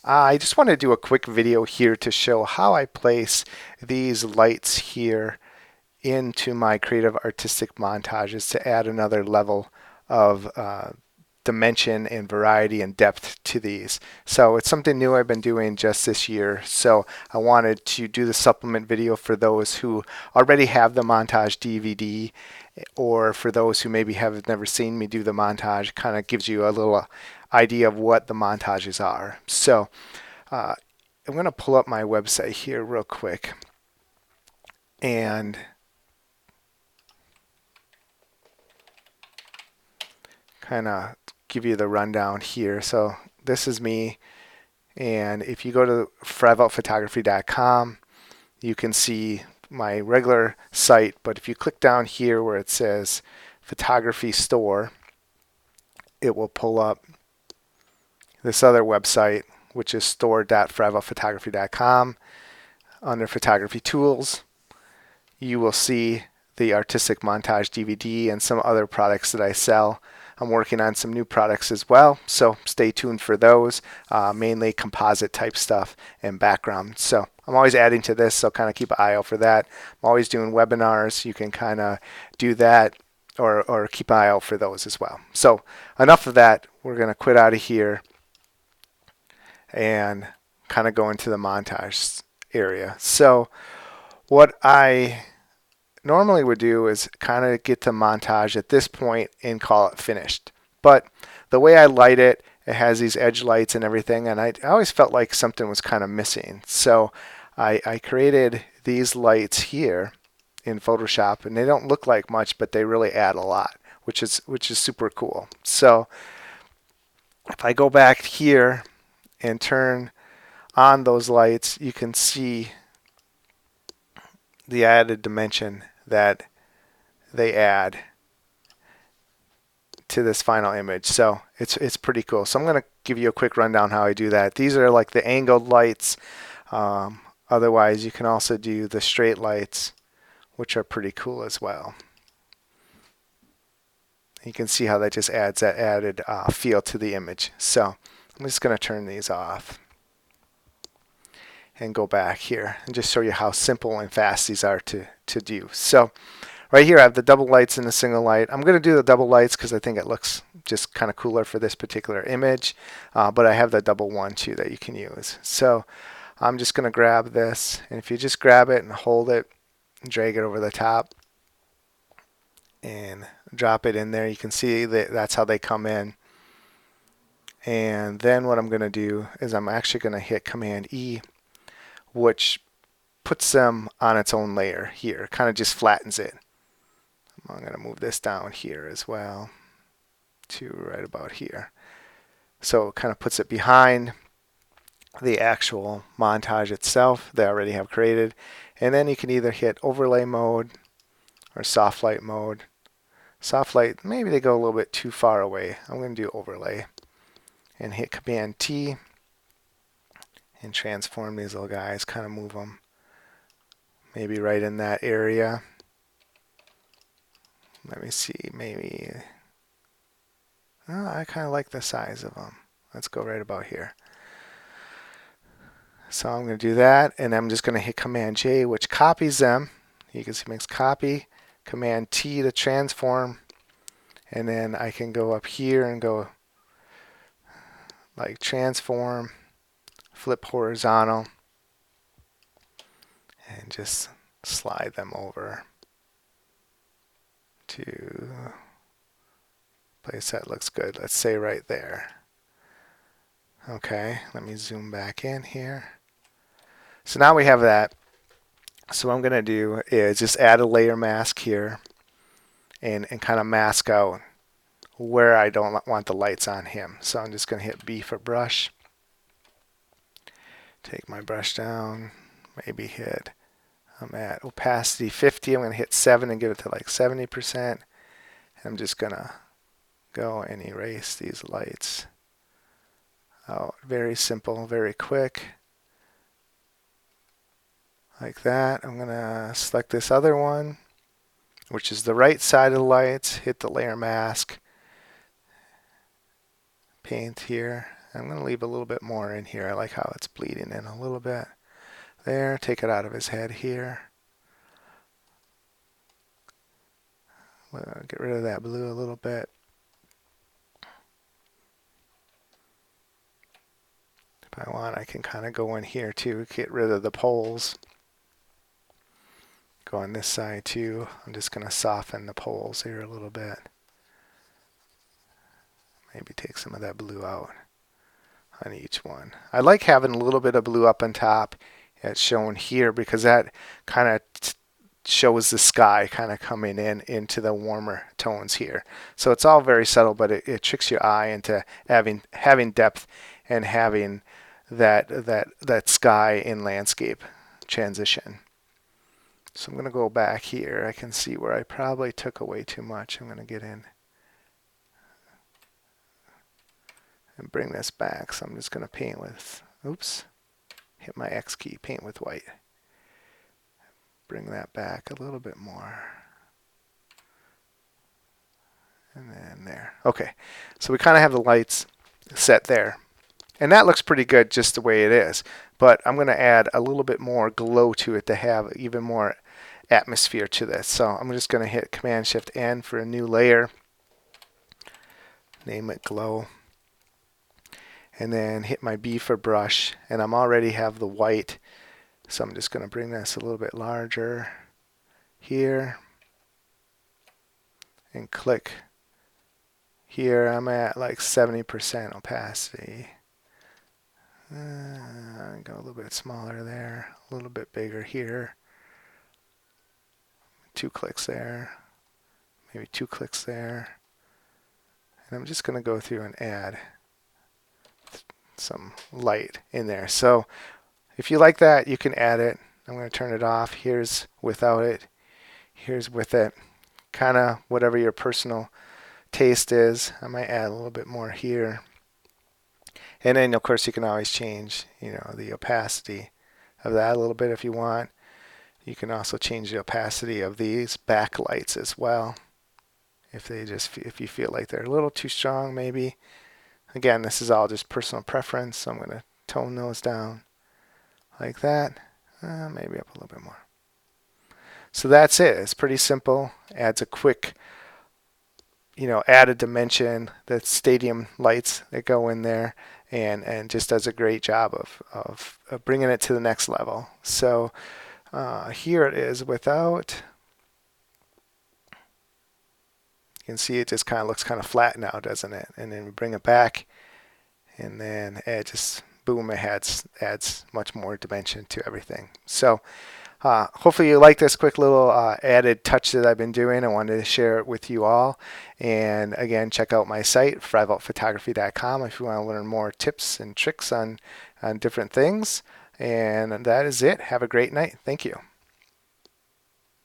I just want to do a quick video here to show how I place these lights here into my creative artistic montages to add another level of dimension and variety and depth to these. So it's something new I've been doing just this year. So I wanted to do the supplement video for those who already have the montage DVD, or for those who maybe have never seen me do the montage. Kind of gives you a little idea of what the montages are. So I'm going to pull up my website here real quick and kind of give you the rundown here. So this is me, and if you go to frivaltphotography.com, you can see my regular site, but if you click down here where it says photography store, it will pull up this other website, which is store.frivaltphotography.com. Under photography tools, you will see the Artistic Montage DVD and some other products that I sell. I'm working on some new products as well, so stay tuned for those, mainly composite type stuff and background. So I'm always adding to this, so kind of keep an eye out for that. I'm always doing webinars. You can kind of do that or keep an eye out for those as well. So enough of that. We're going to quit out of here and kind of go into the montage area. So what I normally would do is kind of get the montage at this point and call it finished. But the way I light it, it has these edge lights and everything, and I always felt like something was kind of missing. So I created these lights here in Photoshop, and they don't look like much, but they really add a lot, which is super cool. So if I go back here and turn on those lights, you can see the added dimension that they add to this final image. So it's pretty cool. So I'm going to give you a quick rundown how I do that. These are like the angled lights. Otherwise, you can also do the straight lights, which are pretty cool as well. You can see how that just adds that added feel to the image. So I'm just going to turn these off and go back here and just show you how simple and fast these are to do. So right here I have the double lights and the single light. I'm going to do the double lights because I think it looks just kind of cooler for this particular image, but I have the double one too that you can use. So I'm just going to grab this, and if you just grab it and hold it and drag it over the top and drop it in there, you can see that that's how they come in. And then what I'm going to do is I'm actually going to hit Command E, which puts them on its own layer here, kind of just flattens it. I'm going to move this down here as well to right about here. So it kind of puts it behind the actual montage itself that I already have created. And then you can either hit overlay mode or soft light mode. Soft light, maybe they go a little bit too far away. I'm going to do overlay and hit Command T and transform these little guys, kind of move them maybe right in that area. Let me see, maybe, oh, I kind of like the size of them. Let's go right about here. So I'm going to do that, and I'm just going to hit Command J, which copies them. You can see it makes copy, Command T to transform, and then I can go up here and go like transform, flip horizontal, and just slide them over to a place that looks good. Let's say right there. Okay, let me zoom back in here. So now we have that. So what I'm going to do is just add a layer mask here and kind of mask out where I don't want the lights on him. So I'm just going to hit B for brush. Take my brush down, maybe hit, I'm at opacity 50. I'm going to hit 7 and get it to like 70%. I'm just going to go and erase these lights out. Very simple, very quick. Like that. I'm going to select this other one, which is the right side of the lights, hit the layer mask, paint here, I'm going to leave a little bit more in here. I like how it's bleeding in a little bit. There, take it out of his head here. Get rid of that blue a little bit. If I want, I can kind of go in here too, get rid of the poles. Go on this side too. I'm just going to soften the poles here a little bit. Maybe take some of that blue out on each one. I like having a little bit of blue up on top. It's shown here because that kind of shows the sky kind of coming in into the warmer tones here. So it's all very subtle, but it tricks your eye into having depth and having that sky in landscape transition. So I'm going to go back here. I can see where I probably took away too much. I'm going to get in and bring this back. So I'm just going to paint with, oops, hit my X key, paint with white. Bring that back a little bit more. And then there. Okay, so we kind of have the lights set there. And that looks pretty good just the way it is. But I'm going to add a little bit more glow to it to have even more atmosphere to this. So I'm just going to hit Command-Shift-N for a new layer. Name it Glow. And then hit my B for brush. And I'm already have the white. So I'm just going to bring this a little bit larger here. And click here. I'm at like 70% opacity. Go a little bit smaller there. A little bit bigger here. 2 clicks there. Maybe 2 clicks there. And I'm just going to go through and add some light in there. So if you like that, you can add it. I'm going to turn it off. Here's without it. Here's with it. Kind of whatever your personal taste is. I might add a little bit more here. And then, of course, you can always change, the opacity of that a little bit if you want. You can also change the opacity of these backlights as well. If you feel like they're a little too strong, maybe. Again, this is all just personal preference. So I'm going to tone those down like that. Maybe up a little bit more. So that's it. It's pretty simple. Adds a quick, added dimension. The stadium lights that go in there. And just does a great job of bringing it to the next level. So here it is without. You can see it just kind of looks kind of flat now, doesn't it? And then we bring it back, and then it just, boom, it adds much more dimension to everything. So hopefully you like this quick little added touch that I've been doing. I wanted to share it with you all. And again, check out my site, frivaltphotography.com, if you want to learn more tips and tricks on different things. And that is it. Have a great night. Thank you.